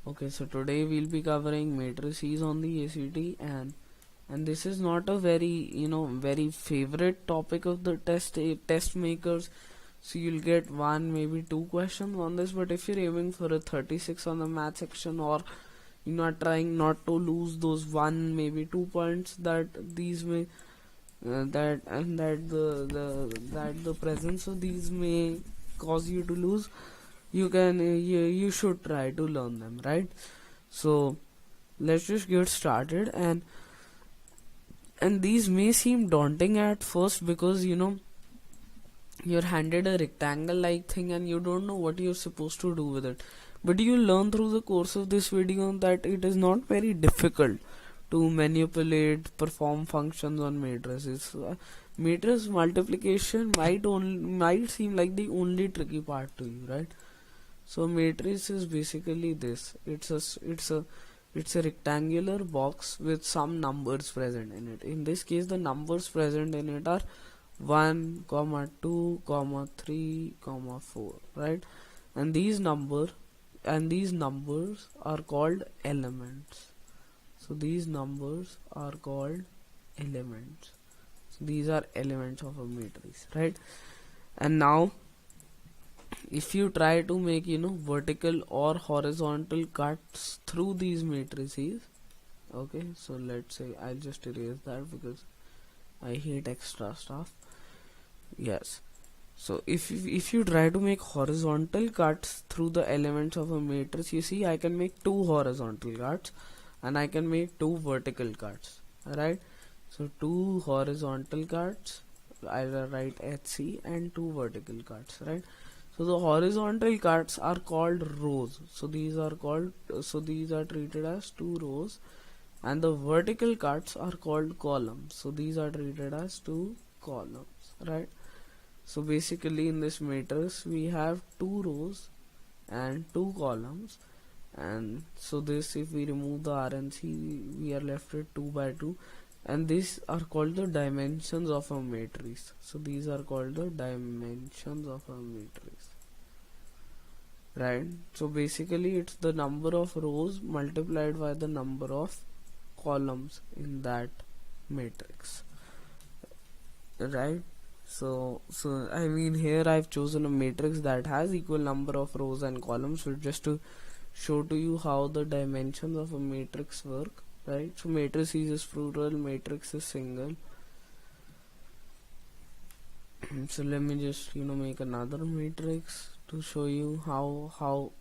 Okay, so today we'll be covering matrices on the ACT, and this is not a very favorite topic of the test makers. So you'll get one, maybe two questions on this, but if you're aiming for a 36 on the math section, or you're not trying not to lose those one, maybe 2 points that these may that and that the presence of these may cause you to lose, you should try to learn them, right? So let's just get started. And these may seem daunting at first because you're handed a rectangle like thing and you don't know what you're supposed to do with it, but you learn through the course of this video that it is not very difficult to perform functions on matrices. Matrix multiplication might seem like the only tricky part to you, right? So matrix is basically this. It's a rectangular box with some numbers present in it. In this case, the numbers present in it are 1, 2, 3, 4, right? And these numbers are called elements. So these numbers are called elements. So these are elements of a matrix, right? And now if you try to make vertical or horizontal cuts through these matrices, okay, so let's say I'll just erase that because I hate extra stuff. Yes, so if you try to make horizontal cuts through the elements of a matrix, you see I can make two horizontal cuts and I can make two vertical cuts, right? So two horizontal cuts, I'll write HC, and two vertical cuts, right? So the horizontal cuts are called rows. So these are treated as two rows, and the vertical cuts are called columns. So these are treated as two columns, right? So basically in this matrix we have two rows and two columns, and so this, if we remove the R and C, we are left with 2 by 2, and these are called the dimensions of a matrix. So these are called the dimensions of a matrix, right? So basically it's the number of rows multiplied by the number of columns in that matrix, right? So I mean, here I've chosen a matrix that has equal number of rows and columns, so just to show to you how the dimensions of a matrix work, right? So matrices is plural, matrix is single. So let me just make another matrix to show you how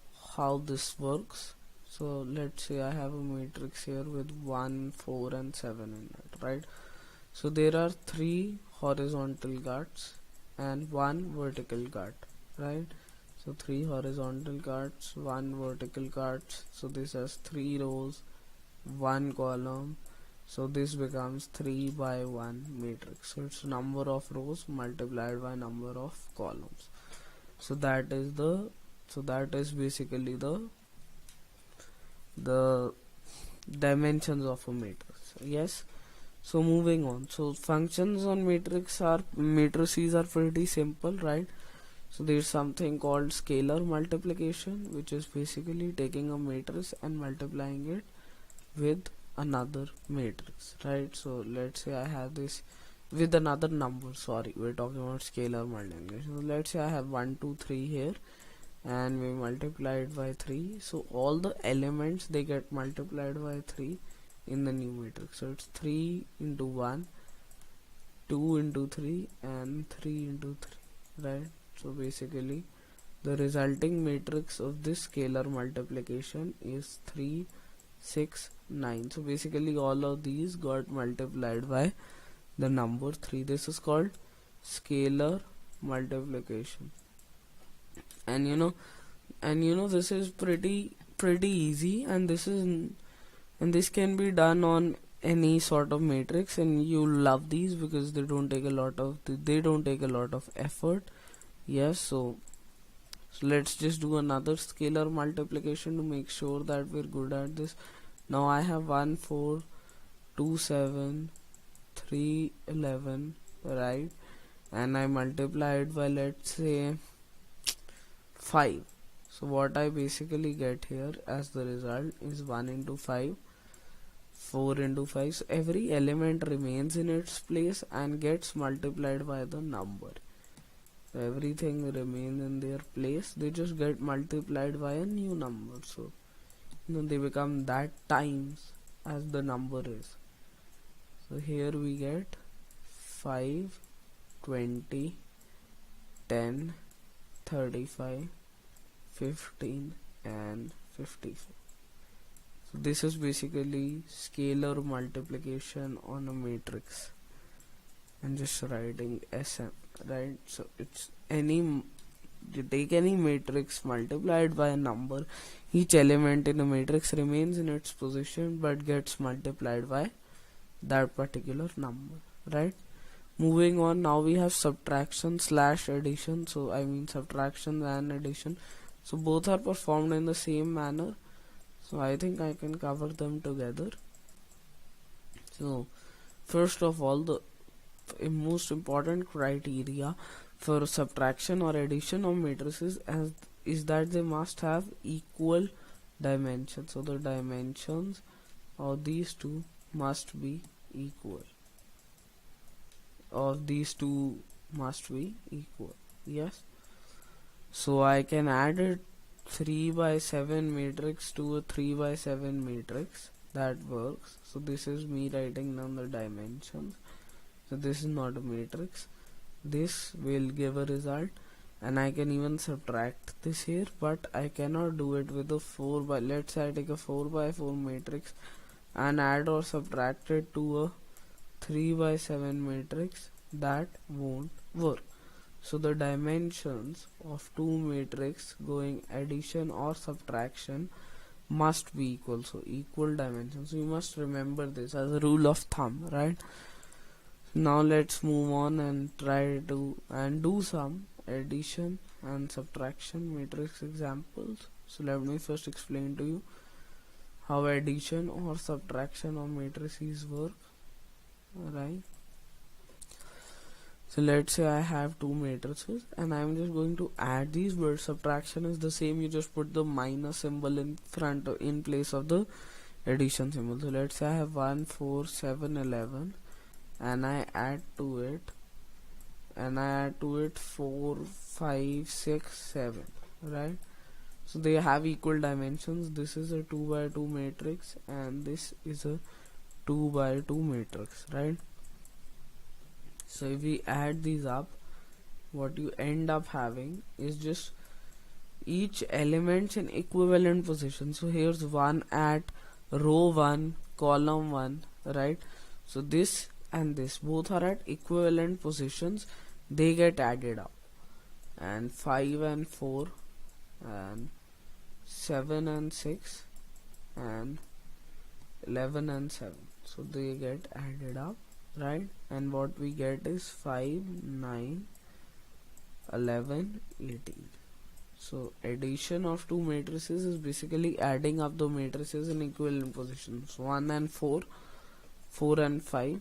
this works. So let's say I have a matrix here with 1, 4 and 7 in it, right? So there are 3 horizontal cuts and 1 vertical cut, right? So 3 horizontal cuts, 1 vertical cut. So this has 3 rows, 1 column. So this becomes 3 by 1 matrix. So it's number of rows multiplied by number of columns. So that is basically the dimensions of a matrix. Yes. So moving on. So functions on matrices are pretty simple, right? So there's something called scalar multiplication, which is basically taking a matrix and multiplying it with another matrix, right? So let's say I have this with another number. Sorry, we're talking about scalar multiplication. So let's say I have 1, 2, 3 here, and we multiply it by 3. So all the elements, they get multiplied by 3 in the new matrix. So it's 3 into 1, 2 into 3, and 3 into 3, right? So basically the resulting matrix of this scalar multiplication is 3, 6, 9. So basically all of these got multiplied by the number 3. This is called scalar multiplication. And this is pretty easy, and this can be done on any sort of matrix, and you love these because they don't take a lot of effort. Yes, so let's just do another scalar multiplication to make sure that we're good at this. Now I have 1, 4, 2, 7, 3, 11, right? And I multiplied by, let's say, 5. So what I basically get here as the result is 1 into 5, 4 into 5. So every element remains in its place and gets multiplied by the number. So everything remains in their place, they just get multiplied by a new number. So they become that times as the number is. So here we get 5, 20, 10, 35, 15 and 54. So this is basically scalar multiplication on a matrix and just writing SM, right? So it's you take any matrix multiplied by a number, each element in a matrix remains in its position but gets multiplied by that particular number, right? Moving on, now we have subtraction slash addition. So I mean subtraction and addition, so both are performed in the same manner, so I think I can cover them together. So first of all, the most important criteria for subtraction or addition of matrices is that they must have equal dimensions. So the dimensions of these two must be equal. Yes. So I can add a 3 by 7 matrix to a 3 by 7 matrix. That works. So this is me writing down the dimensions. So this is not a matrix. This will give a result, and I can even subtract this here, but I cannot do it with a 4 by, let's say I take a 4 by 4 matrix and add or subtract it to a 3 by 7 matrix. That won't work. So the dimensions of two matrix going addition or subtraction must be equal. So equal dimensions. So you must remember this as a rule of thumb, right? Now let's move on and try to do some addition and subtraction matrix examples. So let me first explain to you how addition or subtraction of matrices work. Alright. So let's say I have two matrices and I'm just going to add these, but subtraction is the same. You just put the minus symbol in front in place of the addition symbol. So let's say I have 1, 4, 7, 11. And I add to it 4, 5, 6, 7, right? So they have equal dimensions. This is a 2 by 2 matrix and this is a 2 by 2 matrix, right? So if we add these up, what you end up having is just each element in equivalent position. So here's 1 at row 1, column 1, right? So this and this both are at equivalent positions, they get added up, and 5 and 4 and 7 and 6 and 11 and 7, so they get added up, right? And what we get is 5, 9, 11, 18. So addition of two matrices is basically adding up the matrices in equivalent positions. 1 and 4, 4 and 5,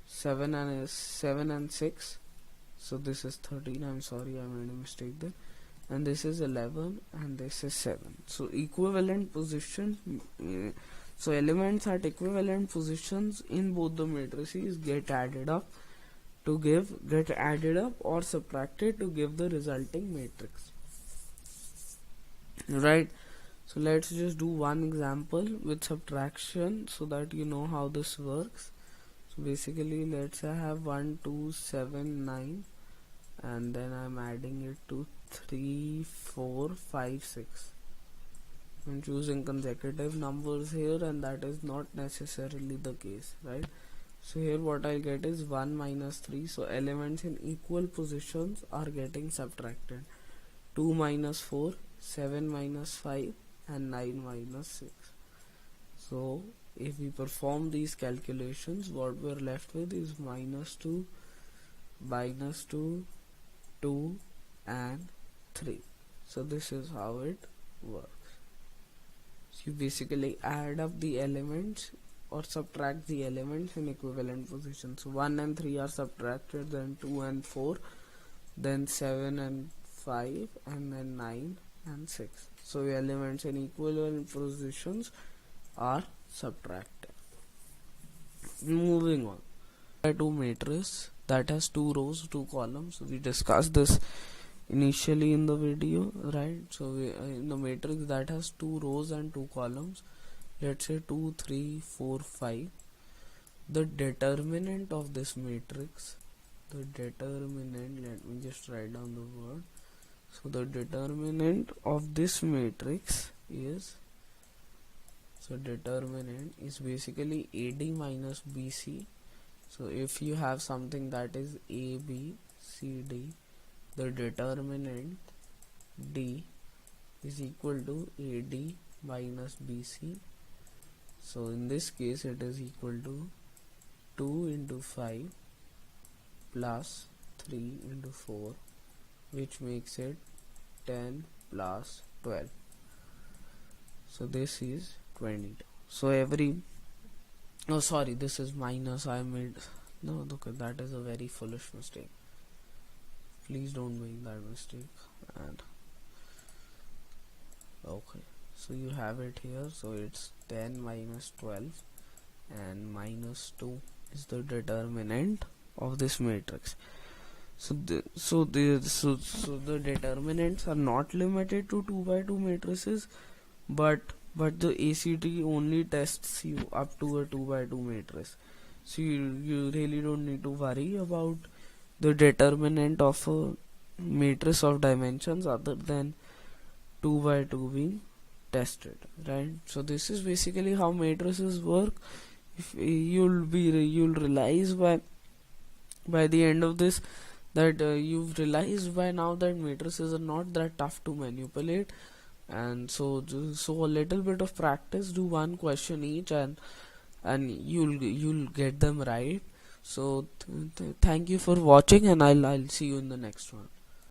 7 and 6. So this is 13. I'm sorry, I made a mistake there. And this is 11 and this is 7. So equivalent position. So elements at equivalent positions in both the matrices get added up or subtracted to give the resulting matrix. Right. So let's just do one example with subtraction so that you know how this works. So basically, let's say I have 1, 2, 7, 9, and then I'm adding it to 3, 4, 5, 6. I'm choosing consecutive numbers here, and that is not necessarily the case, right? So here what I get is 1 minus 3. So elements in equal positions are getting subtracted. 2 minus 4, 7 minus 5, and 9 minus 6. So if we perform these calculations, what we're left with is minus 2, 2, and 3. So this is how it works. So you basically add up the elements or subtract the elements in equivalent positions. So 1 and 3 are subtracted, then 2 and 4, then 7 and 5, and then 9, and 6. So elements in equivalent positions are subtracted. Moving on. By 2 matrix that has 2 rows, 2 columns. We discussed this initially in the video, right? So in the matrix that has 2 rows and 2 columns, let's say 2, 3, 4, 5. The determinant of this matrix, let me just write down the word. So the determinant of this matrix is, so determinant is basically AD minus BC. So if you have something that is A, B, C, D, the determinant D is equal to AD minus BC. So in this case it is equal to 2 into 5 plus 3 into 4, which makes it 10 plus 12. So this is 22. So oh sorry, this is minus. I made, no, okay, that is a very foolish mistake. Please don't make that mistake. And okay, so you have it here. So it's 10 minus 12 and minus 2 is the determinant of this matrix. So the determinants are not limited to 2 by 2 matrices, but the ACT only tests you up to a 2 by 2 matrix. So you really don't need to worry about the determinant of a matrix of dimensions other than 2 by 2 being tested, right? So this is basically how matrices work. If you'll realize by the end of this that you've realized by now that matrices are not that tough to manipulate. And so a little bit of practice, do one question each, and you'll get them right. So thank you for watching, and I'll see you in the next one.